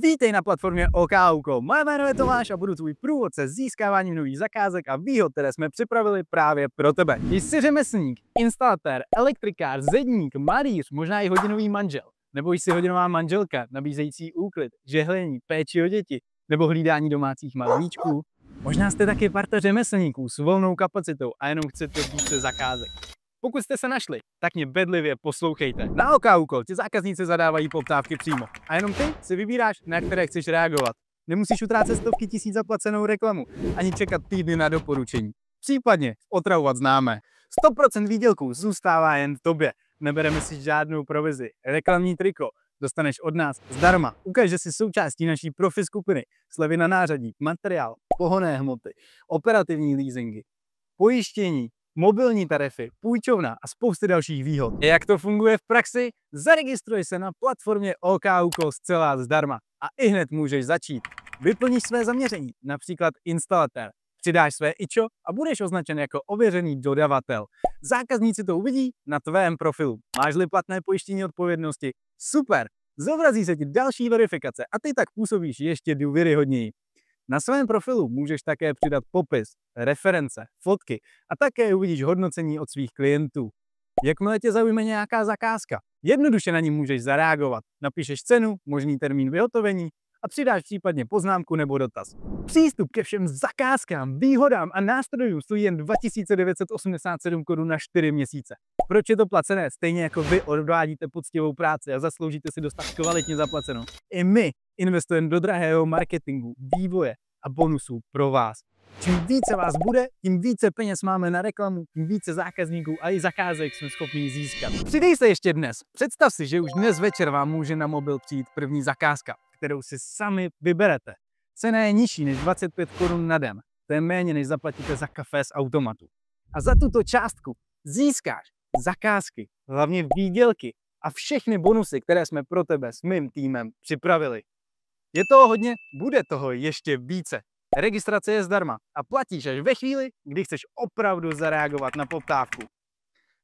Vítej na platformě OKUko. Moje jméno je Tomáš a budu tvůj průvodce s získáváním nových zakázek a výhod, které jsme připravili právě pro tebe. Jsi řemeslník, instalatér, elektrikář, zedník, malíř, možná i hodinový manžel. Nebo jsi hodinová manželka, nabízející úklid, žehlení, péči o děti, nebo hlídání domácích malíčků. Možná jste taky parta řemeslníků s volnou kapacitou a jenom chcete více zakázek. Pokud jste se našli, tak mě bedlivě poslouchejte. Na OKUko ti zákazníci zadávají poptávky přímo a jenom ty si vybíráš, na které chceš reagovat. Nemusíš utrácet stovky tisíc zaplacenou reklamu, ani čekat týdny na doporučení. Případně otravovat známé. 100% výdělků zůstává jen tobě. Nebereme si žádnou provizi. Reklamní triko dostaneš od nás zdarma. Ukaž, že jsi součástí naší profi skupiny. Slevy na nářadí, materiál, pohonné hmoty, operativní leasingy, pojištění, mobilní tarify, půjčovna a spousty dalších výhod. Jak to funguje v praxi? Zaregistruj se na platformě OKUko zcela zdarma a ihned můžeš začít. Vyplníš své zaměření, například instalatér. Přidáš své IČO a budeš označen jako ověřený dodavatel. Zákazníci to uvidí na tvém profilu. Máš-li platné pojištění odpovědnosti? Super! Zobrazí se ti další verifikace a ty tak působíš ještě důvěryhodněji. Na svém profilu můžeš také přidat popis, reference, fotky a také uvidíš hodnocení od svých klientů. Jakmile tě zaujme nějaká zakázka, jednoduše na ní můžeš zareagovat. Napíšeš cenu, možný termín vyhotovení a přidáš případně poznámku nebo dotaz. Přístup ke všem zakázkám, výhodám a nástrojům stojí jen 2987 korun na 4 měsíce. Proč je to placené? Stejně jako vy odvádíte poctivou práci a zasloužíte si dostat kvalitně zaplacenou. I my investujeme do drahého marketingu, vývoje a bonusů pro vás. Čím více vás bude, tím více peněz máme na reklamu, tím více zákazníků a i zakázek jsme schopni získat. Přidej se ještě dnes. Představ si, že už dnes večer vám může na mobil přijít první zakázka, kterou si sami vyberete. Cena je nižší než 25 korun na den. To je méně, než zaplatíte za kafe z automatu. A za tuto částku získáš zakázky, hlavně výdělky a všechny bonusy, které jsme pro tebe s mým týmem připravili. Je toho hodně, bude toho ještě více. Registrace je zdarma a platíš až ve chvíli, kdy chceš opravdu zareagovat na poptávku.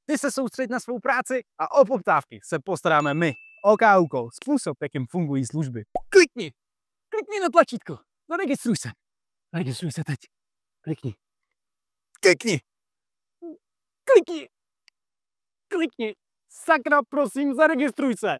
Ty se soustřeď na svou práci a o poptávky se postaráme my. OKUko, způsob, jakým fungují služby. Klikni na tlačítko, zaregistruj se. Registruj se teď. Klikni. Sakra, prosím, zaregistruj se.